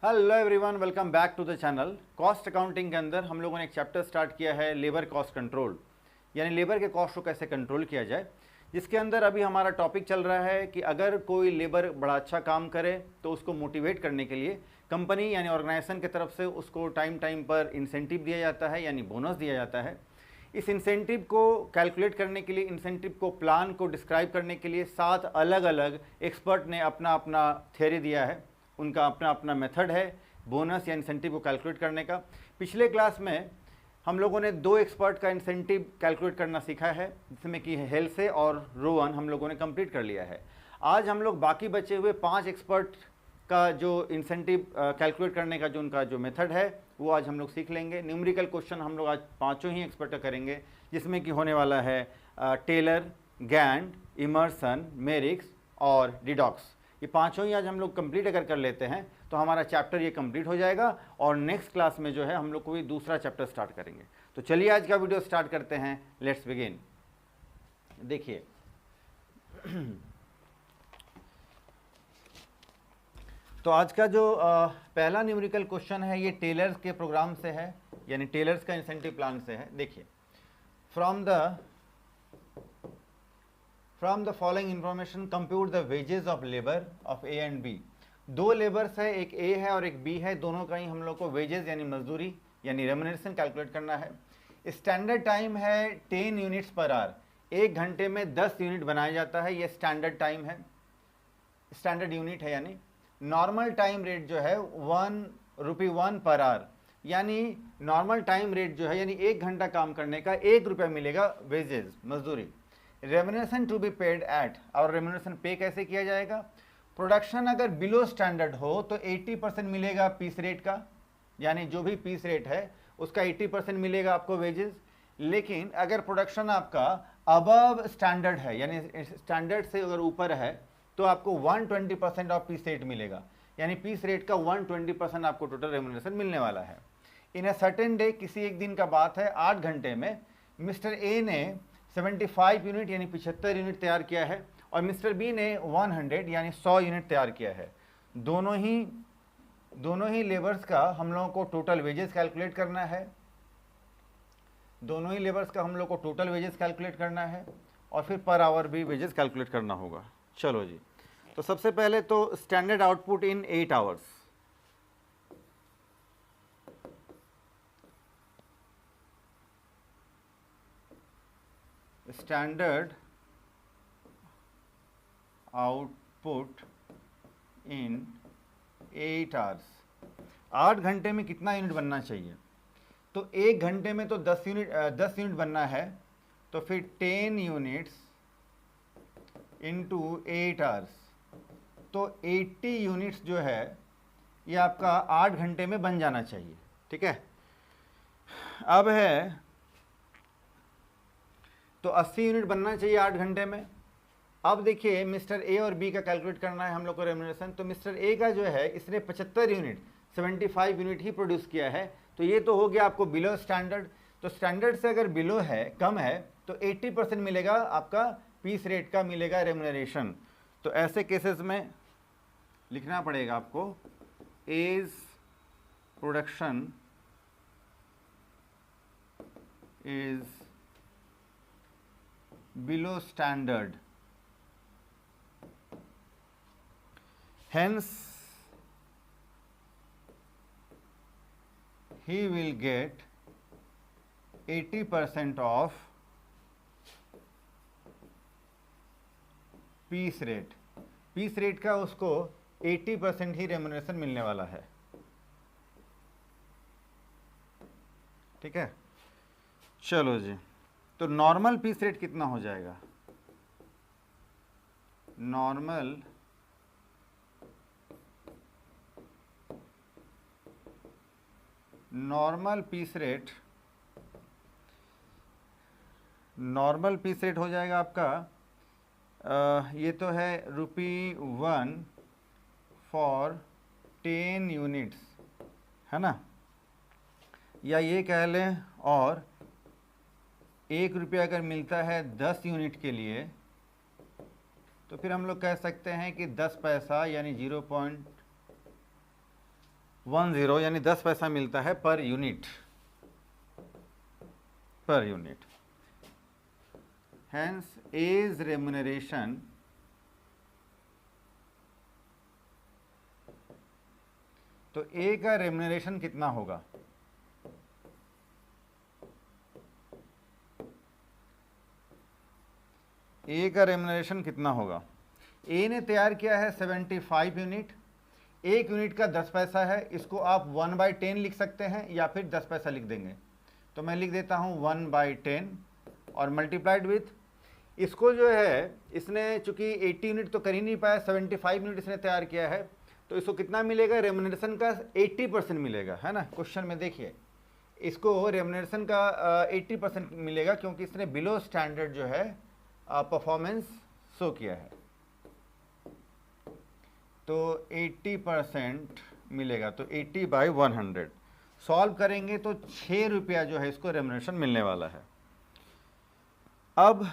Hello everyone, welcome back to the channel. Cost accounting के अंदर हम लोगों ने एक चैप्टर स्टार्ट किया है लेबर कॉस्ट कंट्रोल, यानी लेबर के कॉस्ट को कैसे कंट्रोल किया जाए। जिसके अंदर अभी हमारा टॉपिक चल रहा है कि अगर कोई लेबर बड़ा अच्छा काम करे तो उसको मोटिवेट करने के लिए कंपनी यानी ऑर्गेनाइजेशन की तरफ से उसको टाइम टाइम पर इंसेंटिव दिया जाता है, यानी बोनस दिया जाता है। इस इंसेंटिव को कैलकुलेट करने के लिए, इंसेंटिव को प्लान को डिस्क्राइब करने के लिए 7 अलग अलग एक्सपर्ट ने अपना अपना थ्योरी दिया है। उनका अपना अपना मेथड है बोनस या इंसेंटिव को कैलकुलेट करने का। पिछले क्लास में हम लोगों ने 2 एक्सपर्ट का इंसेंटिव कैलकुलेट करना सीखा है, जिसमें कि हेल्से और रोवन हम लोगों ने कंप्लीट कर लिया है। आज हम लोग बाकी बचे हुए 5 एक्सपर्ट का जो इंसेंटिव कैलकुलेट करने का जो उनका जो मेथड है वो आज हम लोग सीख लेंगे। न्यूमेरिकल क्वेश्चन हम लोग आज पाँचों ही एक्सपर्ट का करेंगे, जिसमें कि होने वाला है टेलर, गैंड, इमर्सन, मेरिक्स और डिडॉक्स। ये पांचों ही आज हम लोग कंप्लीट अगर कर लेते हैं तो हमारा चैप्टर ये कंप्लीट हो जाएगा और नेक्स्ट क्लास में जो है हम लोग कोई दूसरा चैप्टर स्टार्ट करेंगे। तो चलिए आज का वीडियो स्टार्ट करते हैं। Let's begin. देखिए तो आज का जो पहला न्यूमेरिकल क्वेश्चन है ये टेलर्स के प्रोग्राम से है, यानी टेलर्स का इंसेंटिव प्लान से है। देखिए, from the following information compute the wages of labour of A and B. 2 labours है, एक ए है और एक बी है। दोनों का ही हम लोग को वेजेस यानी मजदूरी यानी रेम्युनरेशन कैलकुलेट करना है। स्टैंडर्ड टाइम है 10 यूनिट्स पर आवर। 1 घंटे में 10 यूनिट बनाया जाता है, ये स्टैंडर्ड टाइम है, स्टैंडर्ड यूनिट है। यानी नॉर्मल टाइम रेट जो है 1 रुपी 1 पर आवर, यानी नॉर्मल टाइम रेट जो है यानी 1 घंटा काम करने का 1 रुपया मिलेगा वेजेस, मजदूरी। Remuneration to be paid at, और रेम्युनरेशन पे कैसे किया जाएगा। प्रोडक्शन अगर बिलो स्टैंडर्ड हो तो 80% मिलेगा पीस रेट का, यानी जो भी पीस रेट है उसका 80% मिलेगा आपको वेजेस। लेकिन अगर प्रोडक्शन आपका अबव स्टैंडर्ड है, यानी स्टैंडर्ड से अगर ऊपर है, तो आपको 120% ऑफ पीस रेट मिलेगा, यानी पीस रेट का 120% आपको टोटल रेम्युनरेशन मिलने वाला है। इन अ सर्टेन डे, किसी एक दिन का बात है, 8 घंटे में मिस्टर ए ने 75 यूनिट यानी 75 यूनिट तैयार किया है और मिस्टर बी ने 100 यानी 100 यूनिट तैयार किया है। दोनों ही लेबर्स का हम लोगों को टोटल वेजेस कैलकुलेट करना है। दोनों ही लेबर्स का हम लोग को टोटल वेजेस कैलकुलेट करना है और फिर पर आवर भी वेजेस कैलकुलेट करना होगा। चलो जी, तो सबसे पहले तो स्टैंडर्ड आउटपुट इन 8 आवर्स। स्टैंडर्ड आउटपुट इन 8 आवर्स। 8 घंटे में कितना यूनिट बनना चाहिए, तो 1 घंटे में तो 10 यूनिट बनना है, तो फिर 10 यूनिट्स इंटू 8 आवर्स, तो 80 यूनिट्स जो है ये आपका 8 घंटे में बन जाना चाहिए। ठीक है, अब है तो 80 यूनिट बनना चाहिए 8 घंटे में। अब देखिए, मिस्टर ए और बी का कैलकुलेट करना है हम लोग को रेम्युनरेशन। तो मिस्टर ए का जो है इसने 75 यूनिट 75 यूनिट ही प्रोड्यूस किया है, तो ये तो हो गया आपको बिलो स्टैंडर्ड। तो स्टैंडर्ड से अगर बिलो है, कम है, तो 80% मिलेगा आपका पीस रेट का मिलेगा रेम्युनरेशन। तो ऐसे केसेस में लिखना पड़ेगा आपको as production is below standard, hence he will get 80% of piece rate. Piece rate का उसको 80% ही रेम्युनरेशन मिलने वाला है। ठीक है, चलो जी, तो नॉर्मल पीस रेट कितना हो जाएगा। नॉर्मल पीस रेट हो जाएगा आपका ये तो है ₹1 फॉर 10 यूनिट्स, है ना, या ये कह लें, और 1 रुपया अगर मिलता है 10 यूनिट के लिए, तो फिर हम लोग कह सकते हैं कि 10 पैसा यानी 10 यानी 10 पैसा मिलता है per unit, per unit. Hence as remuneration तो ए का रेम्यूनरेशन कितना होगा? ए का रेम्यूनरेशन कितना होगा? ए ने तैयार किया है 75 यूनिट, एक यूनिट का 10 पैसा है, इसको आप 1/10 लिख सकते हैं या फिर 10 पैसा लिख देंगे। तो मैं लिख देता हूँ 1/10 और मल्टीप्लाइड विथ, इसको जो है इसने चूंकि 80 यूनिट तो कर ही नहीं पाया, 75 यूनिट इसने तैयार किया है, तो इसको कितना मिलेगा? रेम्यूनरेशन का 80% मिलेगा, है ना। क्वेश्चन में देखिए इसको रेम्यूनरेशन का 80% मिलेगा क्योंकि इसने बिलो स्टैंडर्ड जो है परफॉर्मेंस शो किया है, तो 80% मिलेगा, तो 80/100 सॉल्व करेंगे तो 6 रुपया जो है इसको रेम्यूनरेशन मिलने वाला है। अब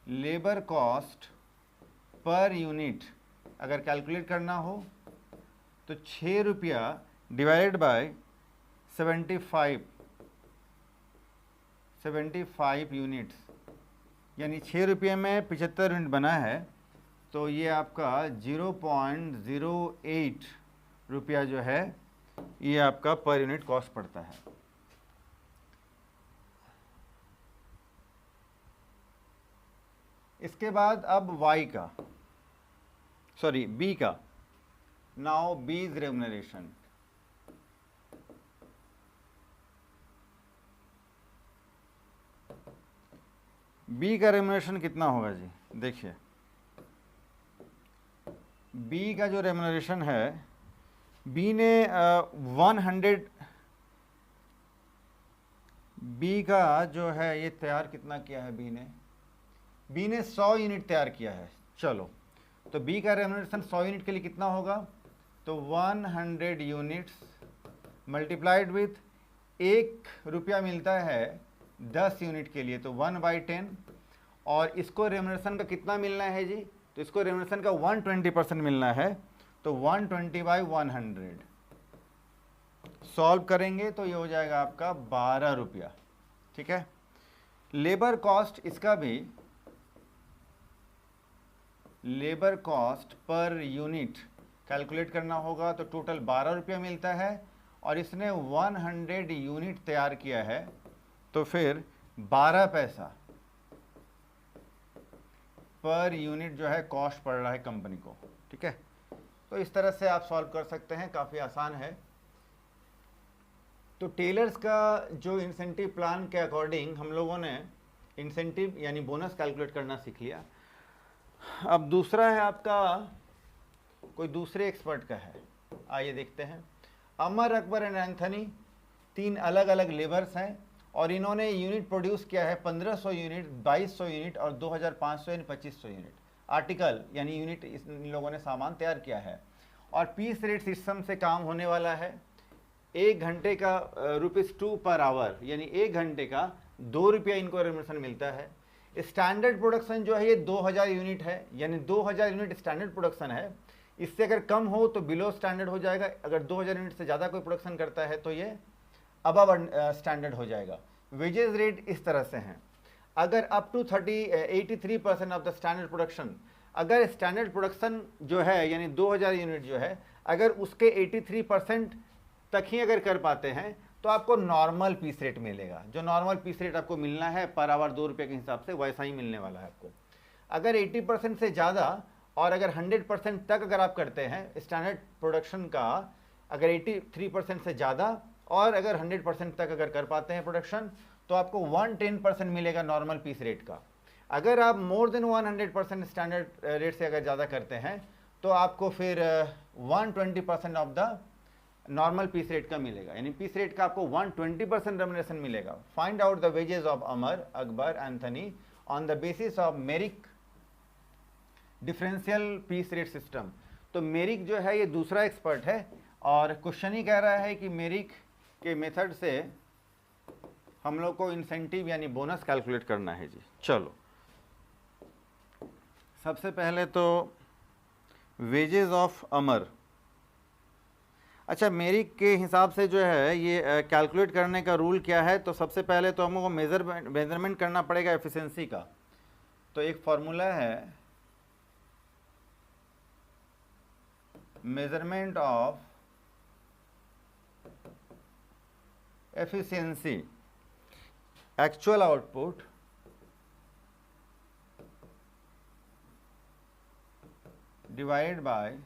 लेबर कॉस्ट पर यूनिट अगर कैलकुलेट करना हो तो 6 रुपया डिवाइडेड बाय 75 यूनिट्स, यानी 6 रुपये में 75 यूनिट बना है, तो ये आपका 0.08 रुपया जो है ये आपका पर यूनिट कॉस्ट पड़ता है। इसके बाद अब y का, सॉरी b का, नाउ b's रेम्यूनरेशन। बी का रेम्यूनरेशन कितना होगा जी? देखिए बी का जो रेम्यूनरेशन है, बी ने 100, बी का जो है ये तैयार कितना किया है बी ने 100 यूनिट तैयार किया है। चलो तो बी का रेम्यूनरेशन 100 यूनिट के लिए कितना होगा? तो 100 यूनिट्स मल्टीप्लाइड विथ 1 रुपया मिलता है 10 यूनिट के लिए, तो 1/10, और इसको रेम्यूनरेशन का कितना मिलना है जी? तो इसको रेम्यूनरेशन का 120% मिलना है, तो 120/100 सॉल्व करेंगे तो ये हो जाएगा आपका 12 रुपया। ठीक है। लेबर कॉस्ट, इसका भी labour cost per unit calculate करना होगा, तो टोटल 12 रुपया मिलता है और इसने 100 यूनिट तैयार किया है, तो फिर 12 पैसा पर यूनिट जो है कॉस्ट पड़ रहा है कंपनी को। ठीक है, तो इस तरह से आप सॉल्व कर सकते हैं, काफ़ी आसान है। तो टेलर्स का जो इंसेंटिव प्लान के अकॉर्डिंग हम लोगों ने इंसेंटिव यानी बोनस कैलकुलेट करना सीख लिया। अब दूसरा है आपका कोई दूसरे एक्सपर्ट का है, आइए देखते हैं। अमर, अकबर एंड एंथनी 3 अलग अलग लेबर्स हैं और इन्होंने यूनिट प्रोड्यूस किया है 1500 यूनिट, 2200 यूनिट और 2500 यानी 2500 यूनिट आर्टिकल यानी यूनिट इन लोगों ने सामान तैयार किया है। और पीस रेट सिस्टम से काम होने वाला है। 1 घंटे का ₹2 पर आवर, यानी 1 घंटे का 2 रुपया इनको रेम्यूनरेशन मिलता है। स्टैंडर्ड प्रोडक्शन जो है ये 2000 यूनिट है, यानी 2000 यूनिट स्टैंडर्ड प्रोडक्शन है। इससे अगर कम हो तो बिलो स्टैंडर्ड हो जाएगा, अगर 2000 यूनिट से ज़्यादा कोई प्रोडक्शन करता है तो ये अबव स्टैंडर्ड हो जाएगा। वेजेस रेट इस तरह से हैं, अगर up to 83% of the standard production, अगर स्टैंडर्ड प्रोडक्शन जो है यानी 2000 यूनिट जो है, अगर उसके 83% तक ही अगर कर पाते हैं तो आपको नॉर्मल पीस रेट मिलेगा। जो नॉर्मल पीस रेट आपको मिलना है पर आवर 2 रुपये के हिसाब से, वैसा ही मिलने वाला है आपको। अगर 80% से ज़्यादा और अगर 100% तक अगर आप करते हैं स्टैंडर्ड प्रोडक्शन का, अगर 83% से ज़्यादा और अगर 100% तक अगर कर पाते हैं प्रोडक्शन, तो आपको 110% मिलेगा नॉर्मल पीस रेट का। अगर आप मोर देन 100% स्टैंडर्ड रेट से अगर ज़्यादा करते हैं तो आपको फिर 120% of the normal piece rate का मिलेगा, यानी पीस रेट का आपको 120% रेम्यूनरेशन मिलेगा। Find out the wages of Amar, Akbar, Anthony on the basis of Merrick differential piece rate system. तो मेरिक जो है ये दूसरा एक्सपर्ट है और क्वेश्चन ही कह रहा है कि मेरिक के मेथड से हम लोग को इंसेंटिव यानी बोनस कैलकुलेट करना है जी। चलो सबसे पहले तो वेजेस ऑफ अमर। अच्छा, मेरी के हिसाब से जो है ये कैलकुलेट करने का रूल क्या है, तो सबसे पहले तो हमको मेजरमेंट करना पड़ेगा एफिशिएंसी का। तो एक फॉर्मूला है measurement of efficiency, actual output divide by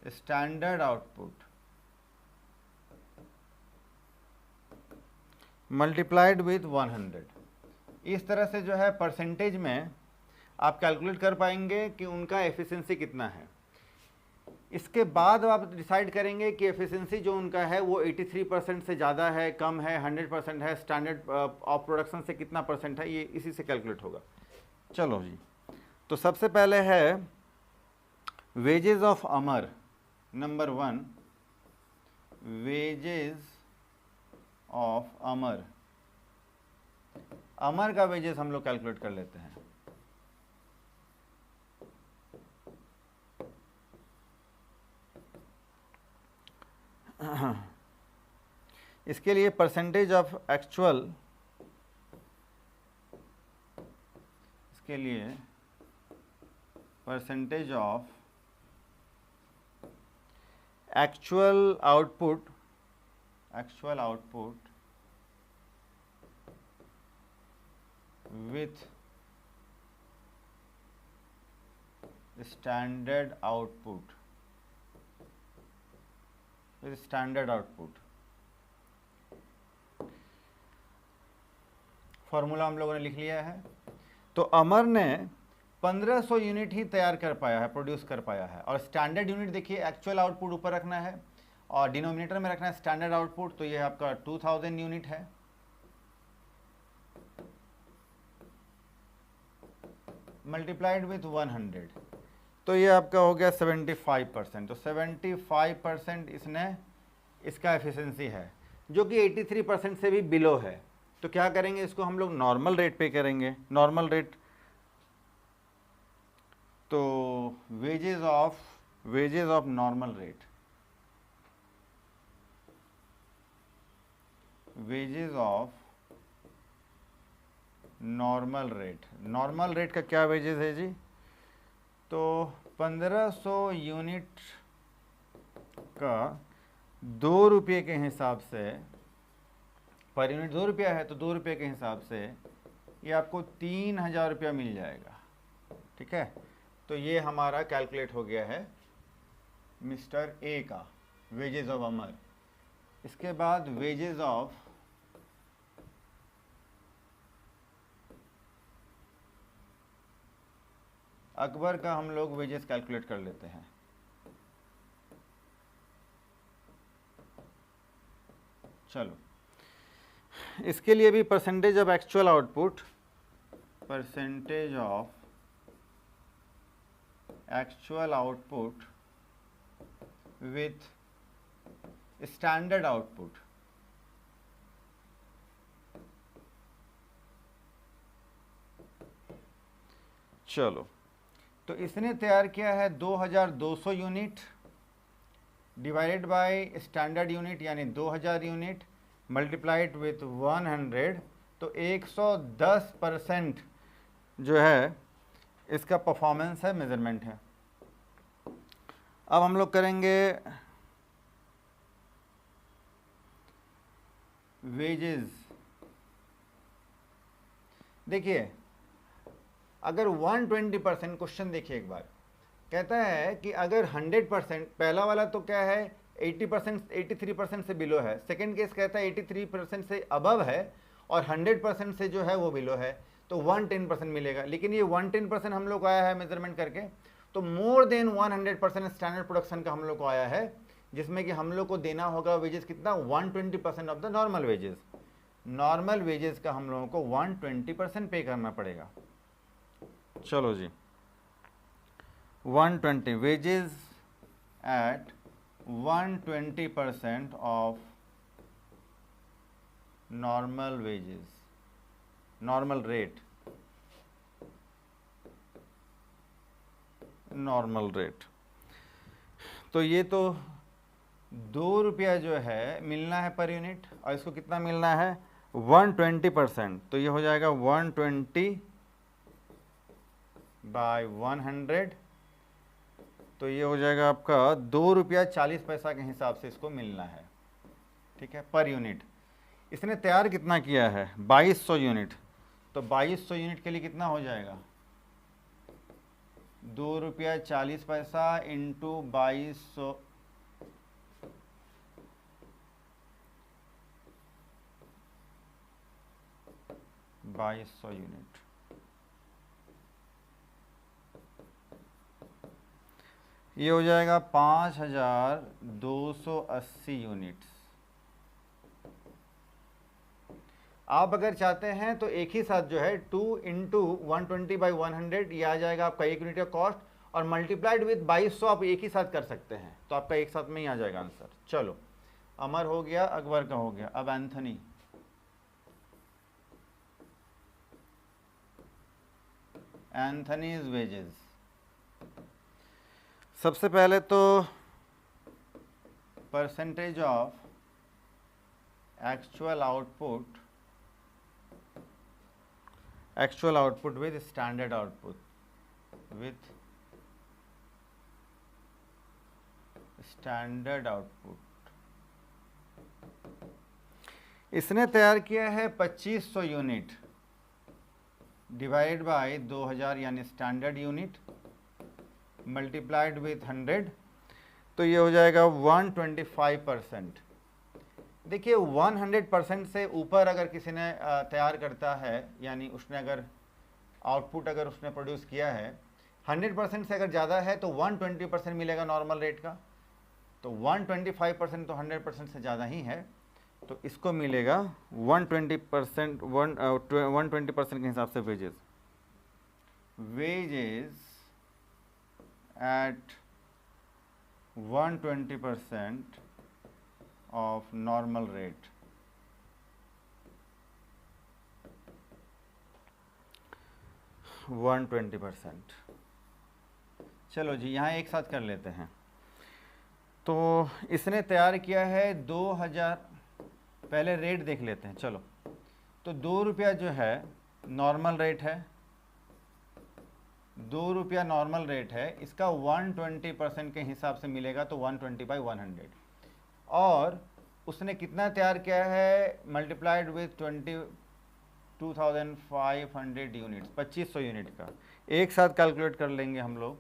standard output multiplied with 100। इस तरह से जो है परसेंटेज में आप कैलकुलेट कर पाएंगे कि उनका एफिशिएंसी कितना है। इसके बाद आप डिसाइड करेंगे कि एफिशिएंसी जो उनका है वो 83% से ज़्यादा है, कम है, 100% है, स्टैंडर्ड ऑफ प्रोडक्शन से कितना परसेंट है, ये इसी से कैलकुलेट होगा। चलो जी, तो सबसे पहले है wages of Amar. Number 1, wages of Amar. Amar का वेजेस हम लोग कैलकुलेट कर लेते हैं। इसके लिए परसेंटेज ऑफ एक्चुअल, इसके लिए percentage of actual output with standard output, formula हम लोगों ने लिख लिया है। तो अमर ने 1500 यूनिट ही तैयार कर पाया है, प्रोड्यूस कर पाया है। और स्टैंडर्ड यूनिट देखिए, एक्चुअल आउटपुट ऊपर रखना है और डिनोमिनेटर में रखना है स्टैंडर्ड आउटपुट, तो ये आपका 2000 यूनिट है। मल्टीप्लाइड विथ 100, तो ये आपका हो गया 75%। तो 75% इसका एफिशिएंसी है, जो कि 83% से भी बिलो है। तो क्या करेंगे, इसको हम लोग नॉर्मल रेट पे करेंगे। नॉर्मल रेट, तो wages of normal rate, wages of normal rate का क्या वेजेस है जी? तो 1500 यूनिट का 2 रुपये के हिसाब से, पर यूनिट 2 रुपया है, तो 2 रुपये के हिसाब से ये आपको 3000 रुपया मिल जाएगा। ठीक है, तो ये हमारा कैलकुलेट हो गया है मिस्टर ए का वेजेस ऑफ अमर। इसके बाद वेजेस ऑफ अकबर का हम लोग वेजेस कैलकुलेट कर लेते हैं। चलो, इसके लिए भी percentage of actual output, with standard output, चलो, तो इसने तैयार किया है 2200 unit divided by standard unit यानी 2000 यूनिट मल्टीप्लाइड विथ 100, तो 110% जो है इसका परफॉर्मेंस है, मेजरमेंट है। अब हम लोग करेंगे वेजेस। देखिए, अगर 120%, क्वेश्चन देखिए एक बार, कहता है कि अगर 100%, पहला वाला तो क्या है 80%, 83% से बिलो है। सेकंड केस कहता है 83% से अबव है और 100% से जो है वो बिलो है, तो 110% मिलेगा। लेकिन ये 110% हम लोग को आया है मेजरमेंट करके, तो मोर देन 100% स्टैंडर्ड प्रोडक्शन का हम लोग को आया है, जिसमें कि हम लोग को देना होगा वेजेस कितना, 120% of the normal wages. Normal wages का हम लोगों को 120% पे करना पड़ेगा। चलो जी, 120 wages at 120% of normal wages, normal rate. Normal rate. तो ये तो 2 रुपया जो है मिलना है पर यूनिट, और इसको कितना मिलना है 120%। तो ये हो जाएगा 120 बाय 100, तो ये हो जाएगा आपका 2 रुपया 40 पैसा के हिसाब से इसको मिलना है, ठीक है, पर यूनिट। इसने तैयार कितना किया है 2200 यूनिट, तो 2200 यूनिट के लिए कितना हो जाएगा 2 रुपया 40 पैसा इंटू 2200, 2200 यूनिट, ये हो जाएगा 5280 यूनिट्स। आप अगर चाहते हैं तो एक ही साथ जो है 2 इंटू 120 बाई 100 ये आ जाएगा आपका 1 यूनिट का कॉस्ट, और मल्टीप्लाइड विथ 2200 आप एक ही साथ कर सकते हैं, तो आपका एक साथ में ही आ जाएगा आंसर। चलो, अमर हो गया, अकबर का हो गया, अब एंथनी। एंथनीज वेजेस, सबसे पहले तो percentage of actual output with standard output, with standard output. इसने तैयार किया है 2500 यूनिट डिवाइड बाय 2000 यानी स्टैंडर्ड यूनिट मल्टीप्लाइड विथ 100, तो ये हो जाएगा 125%। देखिए 100% से ऊपर अगर किसी ने तैयार करता है, यानी उसने अगर आउटपुट अगर उसने प्रोड्यूस किया है 100% से अगर ज़्यादा है तो 120% मिलेगा नॉर्मल रेट का, तो 125% तो 100% से ज़्यादा ही है, तो इसको मिलेगा 120%, 120% के हिसाब से wages at 120% of normal rate। One 20%। चलो जी, यहाँ एक साथ कर लेते हैं। तो इसने तैयार किया है 2000, पहले रेट देख लेते हैं। चलो, तो 2 रुपया जो है नॉर्मल रेट है, 2 रुपया नॉर्मल रेट है, इसका 120% के हिसाब से मिलेगा तो 120 बाई 100, और उसने कितना तैयार किया है मल्टीप्लाइड विथ 22,500 यूनिट्स, 2500 यूनिट का। एक साथ कैलकुलेट कर लेंगे हम लोग।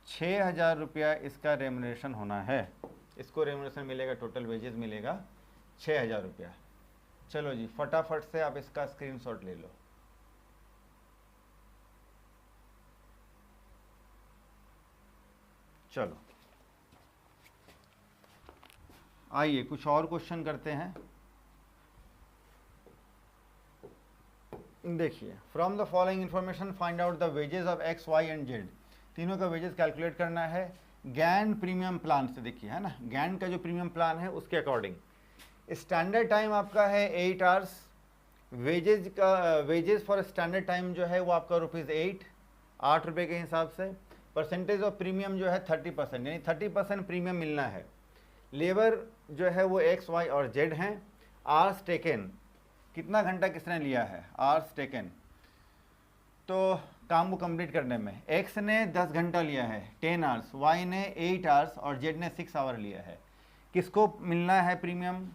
6000 रुपया इसका रेमुनरेशन होना है, इसको रेमुनरेशन मिलेगा, टोटल वेजेस मिलेगा 6000 रुपया। चलो जी, फटाफट से आप इसका स्क्रीनशॉट ले लो। चलो आइए कुछ और क्वेश्चन करते हैं। देखिए, from the following information find out the wages of X Y and Z. तीनों का वेजेस कैलकुलेट करना है गैंड प्रीमियम प्लान से। देखिए, है ना, गैंड का जो प्रीमियम प्लान है उसके अकॉर्डिंग। स्टैंडर्ड टाइम आपका है 8 hours, wages for standard time जो है वो आपका ₹8, 8 रुपये के हिसाब से। परसेंटेज ऑफ प्रीमियम जो है 30%, यानी 30% प्रीमियम मिलना है। लेबर जो है वो एक्स वाई और जेड हैं। आवर्स टेकन, कितना घंटा किसने लिया है, आवर्स टेकन, तो काम को कंप्लीट करने में एक्स ने 10 घंटा लिया है 10 आवर्स, वाई ने 8 आवर्स और जेड ने 6 आवर लिया है। किसको मिलना है प्रीमियम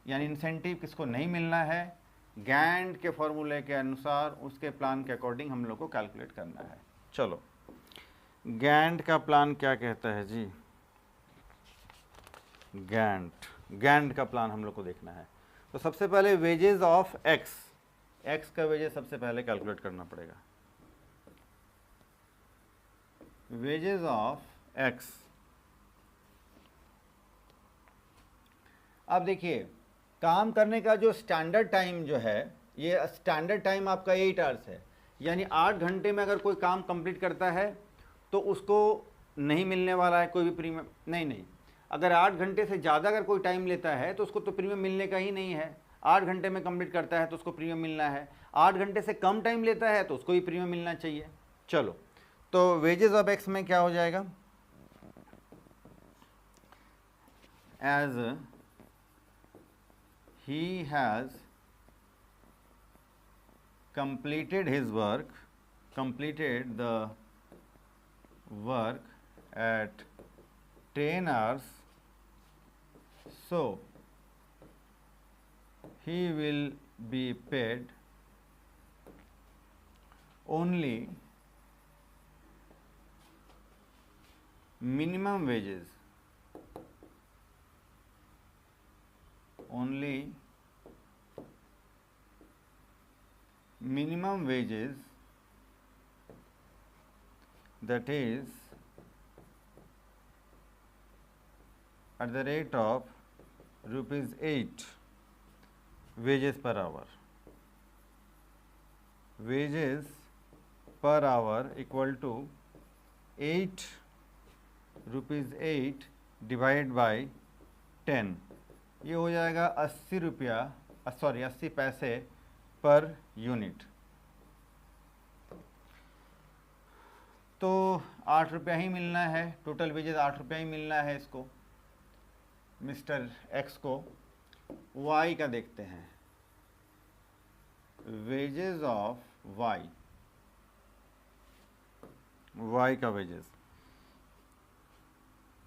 यानी इंसेंटिव, किसको नहीं मिलना है, गैंड के फॉर्मूले के अनुसार, उसके प्लान के अकॉर्डिंग हम लोग को कैलकुलेट करना है। चलो, गैंड का प्लान क्या कहता है जी, गैंड का प्लान हम लोग को देखना है। तो सबसे पहले वेजेस ऑफ एक्स, एक्स का वेजेस सबसे पहले कैलकुलेट करना पड़ेगा। वेजेस ऑफ एक्स, अब देखिए काम करने का जो स्टैंडर्ड टाइम जो है, ये स्टैंडर्ड टाइम आपका 8 आवर्स है, यानी 8 घंटे में अगर कोई काम कंप्लीट करता है तो उसको नहीं मिलने वाला है कोई भी प्रीमियम, नहीं। अगर 8 घंटे से ज़्यादा अगर कोई टाइम लेता है तो उसको तो प्रीमियम मिलने का ही नहीं है। 8 घंटे में कंप्लीट करता है तो उसको प्रीमियम मिलना है। 8 घंटे से कम टाइम लेता है तो उसको ही प्रीमियम मिलना चाहिए। चलो, तो वेजेस ऑफ एक्स में क्या हो जाएगा, as he has completed his work, completed the work at 10 hours, so he will be paid only minimum wages, only minimum wages, that is at the rate of ₹8 wages per hour. Wages per hour equal to 8 ₹8 divided by 10, ये हो जाएगा 80 रुपया, 80 पैसे per unit. तो 8 रुपया ही मिलना है, total wages 8 रुपया ही मिलना है इसको, मिस्टर एक्स को। वाई का देखते हैं, वेजेस ऑफ वाई, वाई का वेजेस।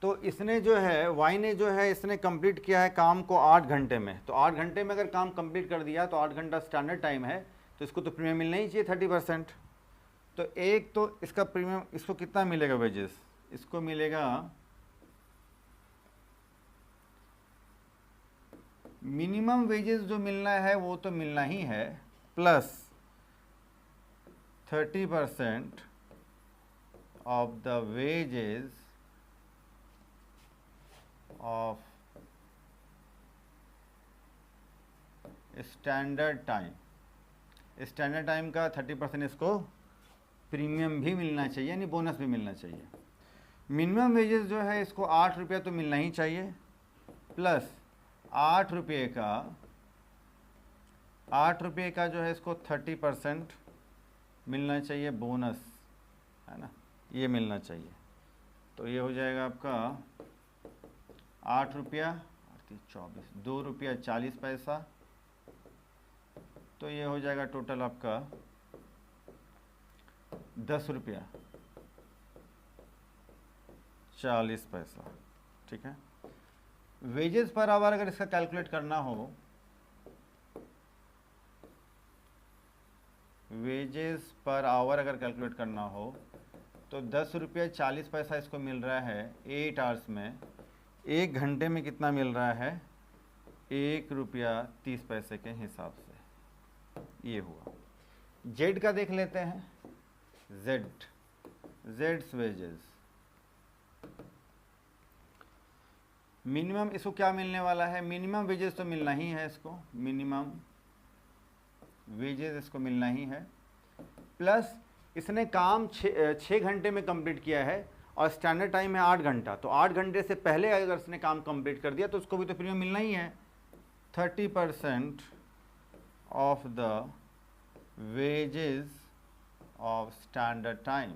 तो इसने जो है, वाई ने जो है, इसने कंप्लीट किया है काम को 8 घंटे में। तो 8 घंटे में अगर काम कंप्लीट कर दिया तो 8 घंटा स्टैंडर्ड टाइम है, तो इसको तो प्रीमियम मिलना ही चाहिए 30%। तो एक तो इसका प्रीमियम, इसको कितना मिलेगा वेजेस, इसको मिलेगा मिनिमम वेजेस जो मिलना है वो तो मिलना ही है, plus 30% of the wages of standard time. Standard time का 30% इसको प्रीमियम भी मिलना चाहिए, यानी बोनस भी मिलना चाहिए। मिनिमम वेजेस जो है इसको 8 रुपया तो मिलना ही चाहिए, प्लस 8 रुपये का जो है इसको 30% मिलना चाहिए बोनस, है ना, ये मिलना चाहिए। तो ये हो जाएगा आपका 8 रुपया 24, 2 रुपया 40 पैसा, तो ये हो जाएगा टोटल आपका 10 रुपया 40 पैसा। ठीक है, वेजेस पर आवर अगर इसका कैलकुलेट करना हो, वेजेस पर आवर अगर कैलकुलेट करना हो तो 10 रुपया 40 पैसा इसको मिल रहा है 8 आवर्स में। 1 घंटे में कितना मिल रहा है, 1 रुपया 30 पैसे के हिसाब से। ये हुआ। जेड का देख लेते हैं, जेड्स वेजेस। मिनिमम इसको क्या मिलने वाला है, मिनिमम वेजेस तो मिलना ही है इसको, मिनिमम वेजेस इसको मिलना ही है, प्लस इसने काम 6 घंटे में कंप्लीट किया है और स्टैंडर्ड टाइम है 8 घंटा। तो 8 घंटे से पहले अगर इसने काम कंप्लीट कर दिया तो उसको भी तो प्रीमियम मिलना ही है। 30% of the wages of standard time,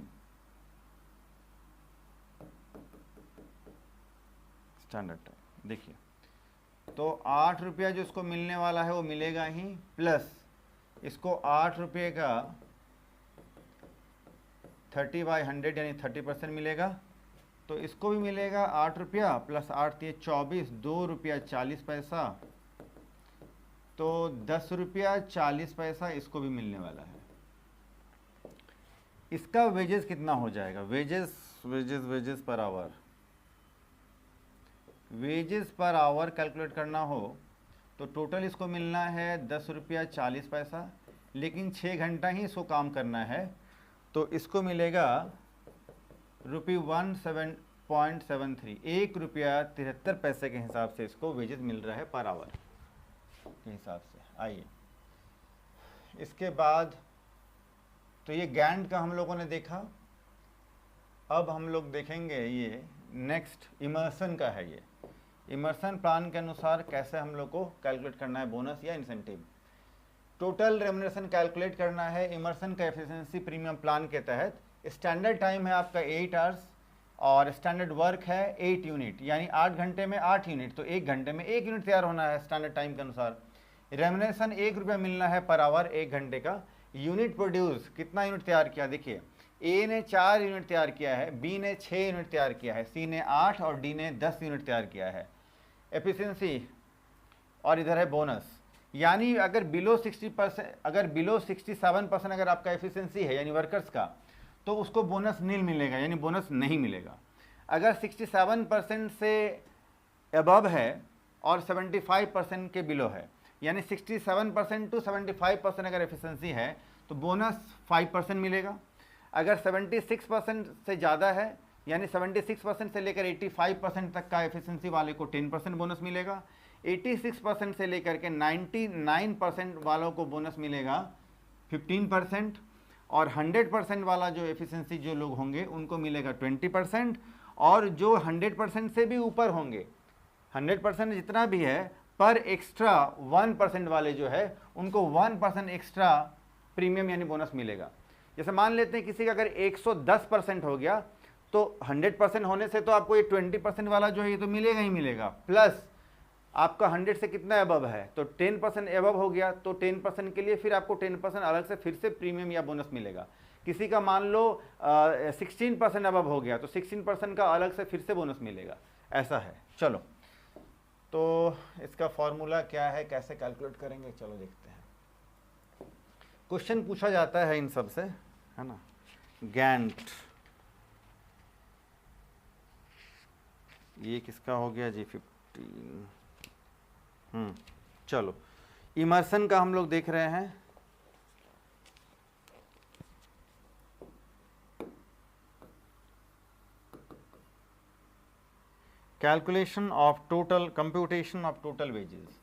standard time. देखिए, तो 8 रुपया जो इसको मिलने वाला है वो मिलेगा ही, प्लस इसको 8 रुपये का 30/100 यानी 30% मिलेगा। तो इसको भी मिलेगा 8 रुपया प्लस 8 × 24, 2 रुपया 40 पैसा, तो 10 रुपया 40 पैसा इसको भी मिलने वाला है। इसका वेजेस कितना हो जाएगा, wages per hour, wages per hour calculate करना हो तो टोटल इसको मिलना है 10 रुपया 40 पैसा, लेकिन 6 घंटा ही इसको काम करना है, तो इसको मिलेगा ₹1.73, 1 रुपया 73 पैसे के हिसाब से इसको वेजेस मिल रहा है पर आवर के हिसाब से। आइए, इसके बाद तो ये गैंट का हम लोगों ने देखा। अब हम लोग देखेंगे ये नेक्स्ट इमर्सन का है। ये इमर्सन प्लान के अनुसार कैसे हम लोग को कैलकुलेट करना है बोनस या इंसेंटिव। टोटल रेम्युनरेशन कैलकुलेट करना है इमर्सन का एफिशिएंसी प्रीमियम प्लान के तहत। स्टैंडर्ड टाइम है आपका 8 आवर्स और स्टैंडर्ड वर्क है 8 यूनिट, यानी 8 घंटे में 8 यूनिट, तो 1 घंटे में 1 यूनिट तैयार होना है स्टैंडर्ड टाइम के अनुसार। रेमुनेशन 1 रुपया मिलना है पर आवर 1 घंटे का। यूनिट प्रोड्यूस, कितना यूनिट तैयार किया, देखिए ए ने 4 यूनिट तैयार किया है, बी ने 6 यूनिट तैयार किया है, सी ने 8 और डी ने 10 यूनिट तैयार किया है। एफिशिएंसी और इधर है बोनस, यानी अगर बिलो 60%, अगर बिलो 67% अगर आपका एफिशिएंसी है यानी वर्कर्स का, तो उसको बोनस नील मिलेगा, यानी बोनस नहीं मिलेगा। अगर 67% से अबव है और 75% के बिलो है, यानी 67% टू 75% अगर एफिशिएंसी है तो बोनस 5% मिलेगा। अगर 76% से ज़्यादा है, यानी 76% से लेकर 85% तक का एफिशिएंसी वाले को 10% बोनस मिलेगा। 86% से लेकर के 99% वालों को बोनस मिलेगा 15%, और 100% वाला जो एफिशिएंसी जो लोग होंगे उनको मिलेगा 20%, और जो 100% से भी ऊपर होंगे, 100% जितना भी है, पर एक्स्ट्रा 1% वाले जो है उनको 1% एक्स्ट्रा प्रीमियम यानी बोनस मिलेगा। जैसे मान लेते हैं किसी का अगर 110% हो गया, तो 100% होने से तो आपको ये 20% वाला जो है ये तो मिलेगा ही मिलेगा, प्लस आपका 100 से कितना अबव है तो 10% अबव हो गया, तो 10% के लिए फिर आपको 10% अलग से फिर से प्रीमियम या बोनस मिलेगा। किसी का मान लो 16% अबव हो गया तो 16% का अलग से फिर से बोनस मिलेगा, ऐसा है। चलो, तो इसका फॉर्मूला क्या है, कैसे कैलकुलेट करेंगे, चलो देखते हैं। क्वेश्चन पूछा जाता है इन सब से, है ना। गैंट, ये किसका हो गया जी, 15। चलो, इमर्सन का हम लोग देख रहे हैं। Calculation of total, computation of total wages.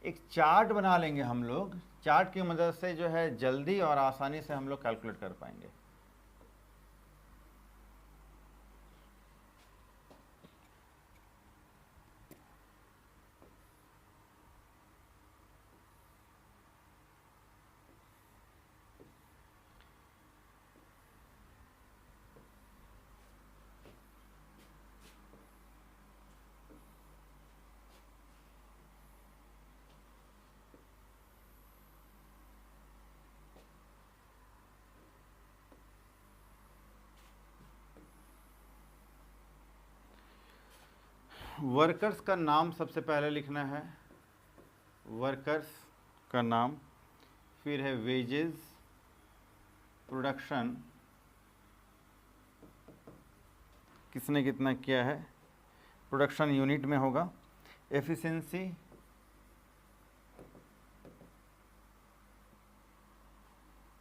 एक चार्ट बना लेंगे हम लोग, चार्ट की मदद से जो है जल्दी और आसानी से हम लोग कैलकुलेट कर पाएंगे। वर्कर्स का नाम सबसे पहले लिखना है, वर्कर्स का नाम, फिर है वेजेस, प्रोडक्शन किसने कितना किया है, प्रोडक्शन यूनिट में होगा, efficiency,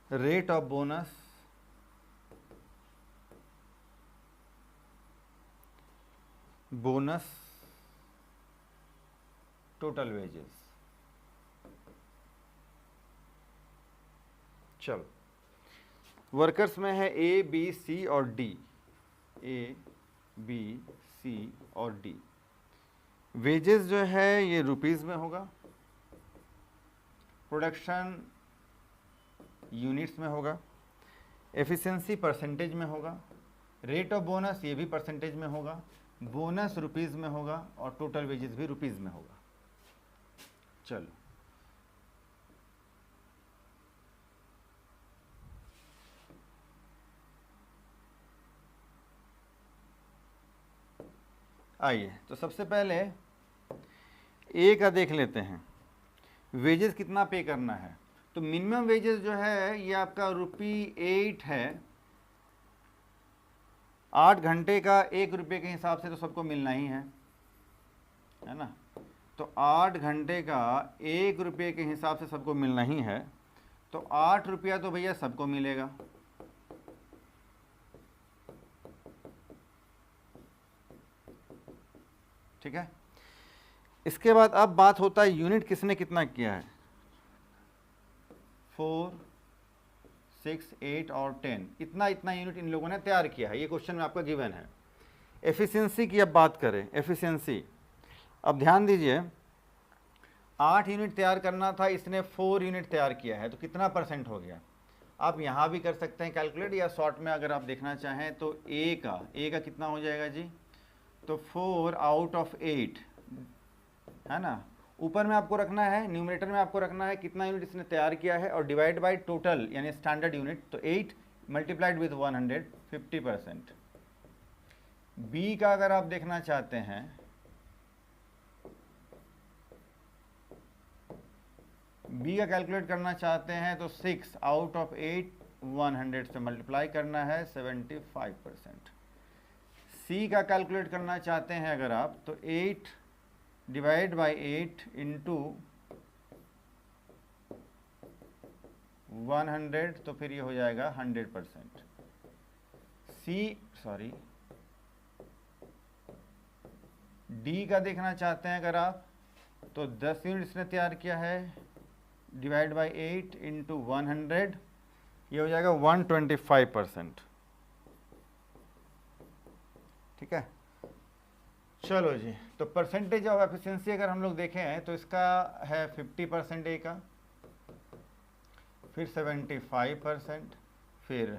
rate of bonus, bonus, total wages. चलो, वर्कर्स में है ए बी सी और डी, ए बी सी और डी। वेजेस जो है ये रुपीस में होगा, प्रोडक्शन यूनिट्स में होगा, एफिशिएंसी परसेंटेज में होगा, रेट ऑफ बोनस ये भी परसेंटेज में होगा, बोनस रुपीस में होगा, और टोटल वेजेस भी रुपीस में होगा। चलो, आइए तो सबसे पहले ए का देख लेते हैं, वेजेस कितना पे करना है। तो मिनिमम वेजेस जो है ये आपका ₹8 है, 8 घंटे का 1 रुपये के हिसाब से तो सबको मिलना ही है ना। तो 8 घंटे का 1 रुपये के हिसाब से सबको मिलना ही है, तो 8 रुपया तो भैया सबको मिलेगा। ठीक है, इसके बाद अब बात होता है यूनिट किसने कितना किया है, 4, 6, 8 और 10, इतना यूनिट इन लोगों ने तैयार किया है, ये क्वेश्चन में आपका गिवन है। एफिशिएंसी की अब बात करें, एफिशिएंसी, अब ध्यान दीजिए 8 यूनिट तैयार करना था, इसने 4 यूनिट तैयार किया है, तो कितना परसेंट हो गया। आप यहाँ भी कर सकते हैं कैलकुलेट, या शॉर्ट में अगर आप देखना चाहें तो ए का कितना हो जाएगा जी, तो 4 आउट ऑफ 8 है ना। ऊपर में आपको रखना है, न्यूमरेटर में आपको रखना है कितना यूनिट इसने तैयार किया है, और डिवाइड बाय टोटल यानी स्टैंडर्ड यूनिट, तो 8 मल्टीप्लाइड विथ 100 50%। बी का अगर आप देखना चाहते हैं, बी का कैलकुलेट करना चाहते हैं तो 6 आउट ऑफ 8 100 से मल्टीप्लाई करना है 75%। सी का कैलकुलेट करना चाहते हैं अगर आप, तो 8 डिवाइड बाय 8 इंटू 100, तो फिर ये हो जाएगा 100%। डी का देखना चाहते हैं अगर आप, तो 10 यूनिट इसने तैयार किया है, डिवाइड बाय 8 इंटू 100, ये हो जाएगा 125%। ठीक है, चलो जी। तो परसेंटेज ऑफ एफिशिएंसी अगर हम लोग देखें तो इसका है 50% ए का, फिर 75%, फिर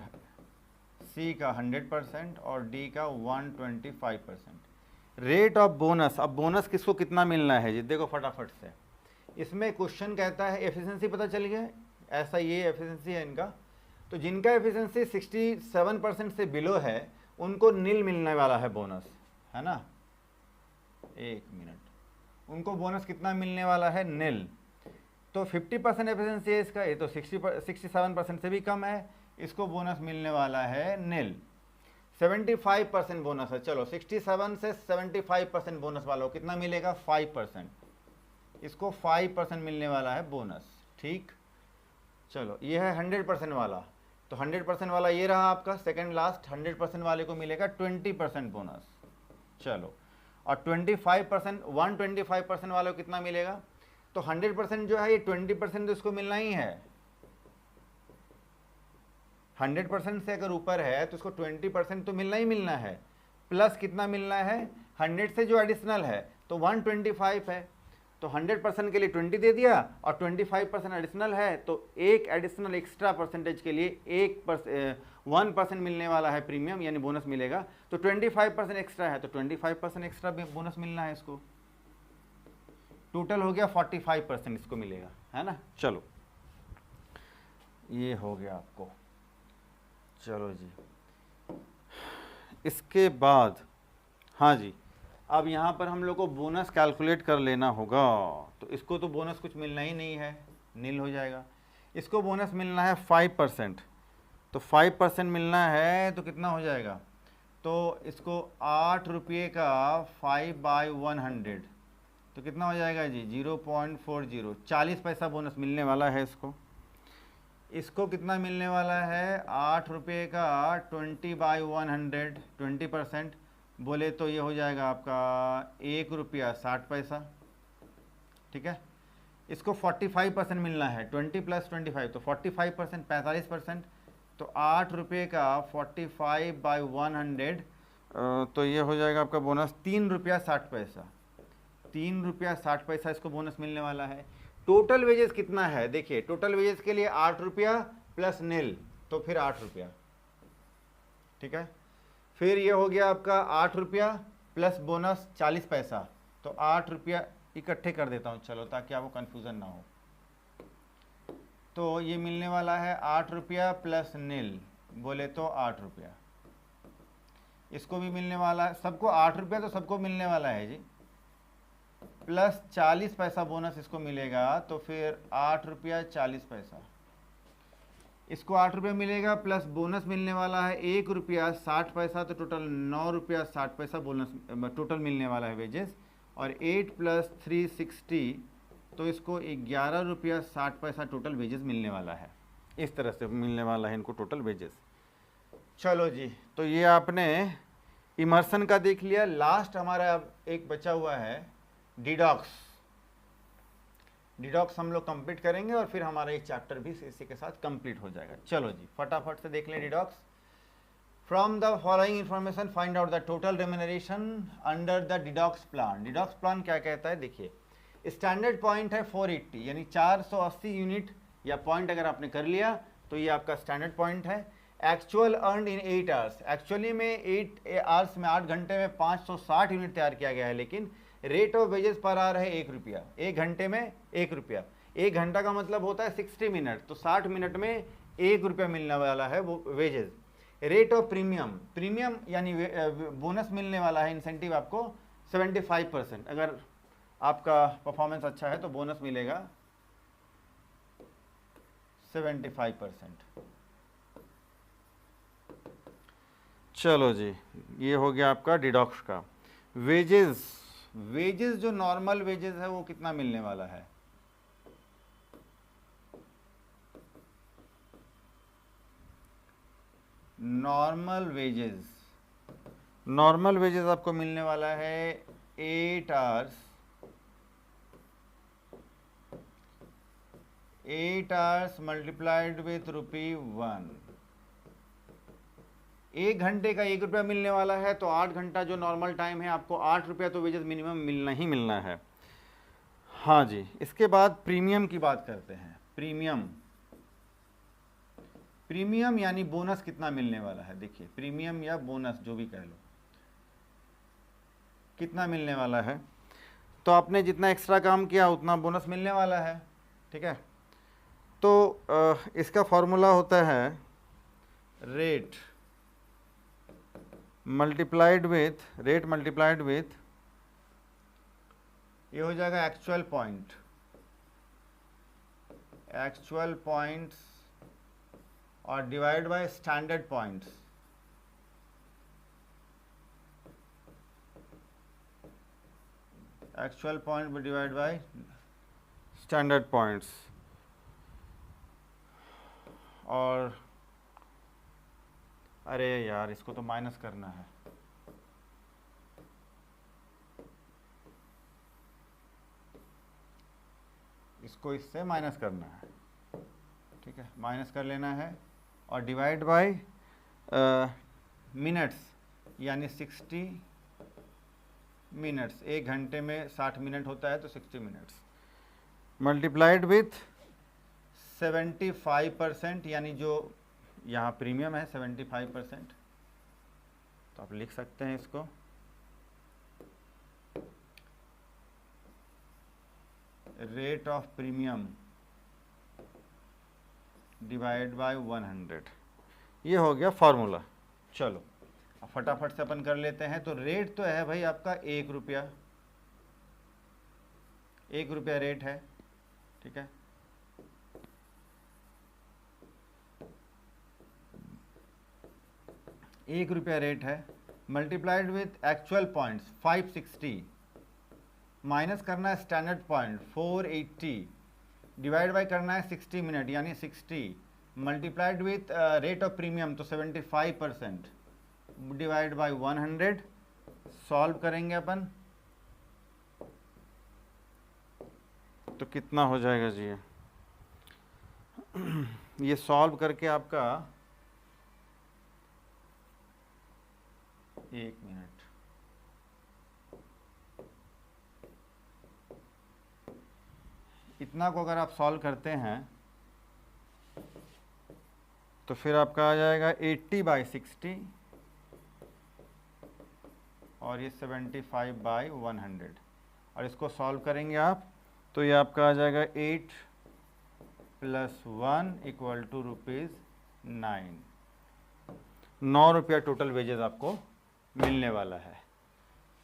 सी का 100% और डी का 125%। रेट ऑफ बोनस, अब बोनस किसको कितना मिलना है जी, देखो फटाफट से। इसमें क्वेश्चन कहता है एफिशिएंसी पता चल गया, ऐसा ये एफिशिएंसी है इनका, तो जिनका एफिशिएंसी 67% से बिलो है उनको नील मिलने वाला है बोनस, है ना। एक मिनट, उनको बोनस कितना मिलने वाला है, नील। तो 50% एफिशिएंसी है इसका, ये तो 67% से भी कम है, इसको बोनस मिलने वाला है नील। 75% बोनस है, चलो 67 से 75% बोनस वालों को कितना मिलेगा, 5%, इसको 5% मिलने वाला है बोनस। ठीक, चलो ये है 100% वाला, तो 100% वाला ये रहा आपका सेकंड लास्ट, 100% वाले को मिलेगा 20% बोनस। चलो, और 25% 125% वाले को कितना मिलेगा, तो 100% जो है ये 20% तो इसको मिलना ही है। 100% से अगर ऊपर है तो इसको 20% तो मिलना ही मिलना है, प्लस कितना मिलना है, 100 से जो एडिशनल है तो 125 है, तो 100% के लिए 20 दे दिया, और 25% एडिशनल है तो एक एडिशनल एक्स्ट्रा परसेंटेज के लिए 1% मिलने वाला है प्रीमियम यानी बोनस मिलेगा, तो 25% एक्स्ट्रा है तो 25% एक्स्ट्रा बोनस मिलना है इसको। टोटल हो गया 45% इसको मिलेगा, है ना। चलो ये हो गया आपको। चलो जी, इसके बाद हाँ जी, अब यहाँ पर हम लोग को बोनस कैलकुलेट कर लेना होगा, तो इसको तो बोनस कुछ मिलना ही नहीं है, नील हो जाएगा। इसको बोनस मिलना है 5%, तो 5% मिलना है तो कितना हो जाएगा, तो इसको 8 रुपये का 5/100, तो कितना हो जाएगा जी, 0.40, 40 पैसा बोनस मिलने वाला है इसको। इसको कितना मिलने वाला है, 8 रुपये का 20/100, 20% बोले तो ये हो जाएगा आपका 1 रुपया 60 पैसा। ठीक है, इसको 45% मिलना है, 20 + 25 तो 45%, 45%, तो 8 रुपये का 45/100, तो ये हो जाएगा आपका बोनस 3 रुपया 60 पैसा, 3 रुपया 60 पैसा इसको बोनस मिलने वाला है। टोटल वेजेस कितना है, देखिए टोटल वेजेस के लिए 8 रुपया प्लस नील, तो फिर 8 रुपया। ठीक है, फिर ये हो गया आपका 8 रुपया प्लस बोनस 40 पैसा, तो 8 रुपया इकट्ठे कर देता हूँ चलो, ताकि आपको कन्फ्यूज़न ना हो। तो ये मिलने वाला है 8 रुपया प्लस नील बोले तो 8 रुपया, इसको भी मिलने वाला है, सबको 8 रुपया तो सबको मिलने वाला है जी, प्लस 40 पैसा बोनस इसको मिलेगा, तो फिर 8 रुपया 40 पैसा, इसको 8 रुपया मिलेगा, प्लस बोनस मिलने वाला है 1 रुपया 60 पैसा, तो टोटल 9 रुपया 60 पैसा बोनस टोटल मिलने वाला है वेजेस, और 8 + 360, तो इसको 11 रुपया 60 पैसा टोटल वेजेस मिलने वाला है। इस तरह से मिलने वाला है इनको टोटल वेजेस। चलो जी, तो ये आपने इमर्सन का देख लिया। लास्ट हमारा अब एक बचा हुआ है डिडॉक्स। डिडॉक्स हम लोग कंप्लीट करेंगे और फिर हमारा एक चैप्टर भी इसी के साथ कंप्लीट हो जाएगा। चलो जी, फटाफट से देख लें didox. From the following information find out the total remuneration under the didox plan. Didox plan क्या कहता है, देखिए स्टैंडर्ड पॉइंट है 480 यानी 480 यूनिट या पॉइंट अगर आपने कर लिया तो ये आपका स्टैंडर्ड पॉइंट है। एक्चुअल अर्नड इन 8 आवर्स, एक्चुअली में 8 आवर्स में 8 घंटे में 560 यूनिट तैयार किया गया है, लेकिन rate of wages per hour है 1 रुपया, 1 घंटे में 1 रुपया। 1 घंटा का मतलब होता है 60 मिनट, तो 60 मिनट में 1 रुपया मिलने वाला है वो wages. Rate of premium, premium यानी बोनस मिलने वाला है, इंसेंटिव आपको 75%, अगर आपका परफॉर्मेंस अच्छा है तो बोनस मिलेगा 75%। चलो जी, ये हो गया आपका डिडॉक्स का। वेजेस, वेजेस जो नॉर्मल वेजेस है वो कितना मिलने वाला है, नॉर्मल वेजेस, नॉर्मल वेजेस आपको मिलने वाला है 8 आवर्स, 8 आवर्स मल्टीप्लाइड विथ ₹1। 1 घंटे का 1 रुपया मिलने वाला है, तो 8 घंटा जो नॉर्मल टाइम है आपको 8 रुपया तो वेजेस मिनिमम मिलना ही मिलना है। हाँ जी, इसके बाद प्रीमियम की बात करते हैं। प्रीमियम, प्रीमियम यानी बोनस कितना मिलने वाला है, देखिए प्रीमियम या बोनस जो भी कह लो, कितना मिलने वाला है, तो आपने जितना एक्स्ट्रा काम किया उतना बोनस मिलने वाला है, ठीक है। तो इसका फॉर्मूला होता है रेट मल्टीप्लाइड विथ, ये हो जाएगा एक्चुअल पॉइंट्स और divide by standard points. Actual point divide by standard points, और अरे यार इसको तो माइनस करना है, इसको इससे माइनस करना है, ठीक है, माइनस कर लेना है, और डिवाइड बाय मिनट्स यानी 60 मिनट्स, 1 घंटे में 60 मिनट होता है तो 60 मिनट्स, मल्टीप्लाइड विथ 75%, यानी जो यहाँ प्रीमियम है 75%, तो आप लिख सकते हैं इसको rate of premium divide by 100। ये हो गया फॉर्मूला। चलो अब फटाफट से अपन कर लेते हैं। तो रेट तो है भाई आपका 1 रुपया, 1 रुपया रेट है, ठीक है। एक रुपया रेट है, multiplied with actual points 560, minus करना है स्टैंडर्ड पॉइंट 480, डिवाइड बाय करना है 60 मिनट यानी 60, multiplied with rate of premium तो 75%, डिवाइड बाय 100। सॉल्व करेंगे अपन तो कितना हो जाएगा जी, ये सॉल्व करके आपका 1 मिनट, इतना को अगर आप सॉल्व करते हैं तो फिर आपका आ जाएगा 80/60 और ये 75/100, और इसको सॉल्व करेंगे आप तो ये आपका आ जाएगा 8 + 1 = ₹9। 9 रुपया टोटल वेजेस आपको मिलने वाला है।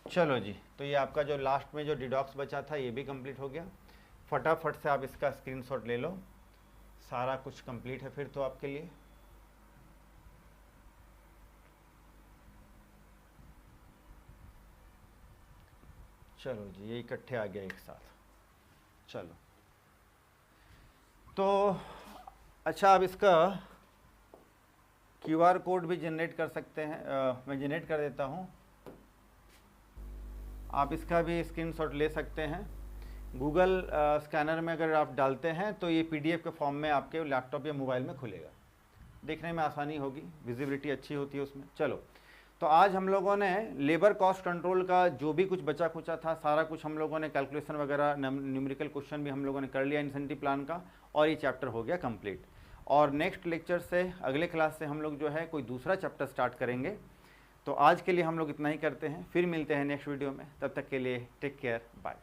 चलो जी, तो ये आपका जो लास्ट में जो डिडॉक्स बचा था ये भी कंप्लीट हो गया। फटाफट से आप इसका स्क्रीनशॉट ले लो, सारा कुछ कंप्लीट है फिर तो आपके लिए। चलो जी, ये इकट्ठे आ गया एक साथ। चलो तो अच्छा, अब इसका QR कोड भी जनरेट कर सकते हैं, मैं जनरेट कर देता हूँ, आप इसका भी स्क्रीनशॉट ले सकते हैं। गूगल स्कैनर में अगर आप डालते हैं तो ये PDF के फॉर्म में आपके लैपटॉप या मोबाइल में खुलेगा। देखने में आसानी होगी, विजिबिलिटी अच्छी होती है उसमें। चलो, तो आज हम लोगों ने लेबर कॉस्ट कंट्रोल का जो भी कुछ बचा खुचा था सारा कुछ हम लोगों ने कैलकुलेशन वगैरह, न्यूमेरिकल क्वेश्चन भी हम लोगों ने कर लिया इंसेंटिव प्लान का, और ये चैप्टर हो गया कंप्लीट। और नेक्स्ट लेक्चर से, अगले क्लास से हम लोग जो है कोई दूसरा चैप्टर स्टार्ट करेंगे। तो आज के लिए हम लोग इतना ही करते हैं, फिर मिलते हैं नेक्स्ट वीडियो में। तब तक के लिए टेक केयर, बाय।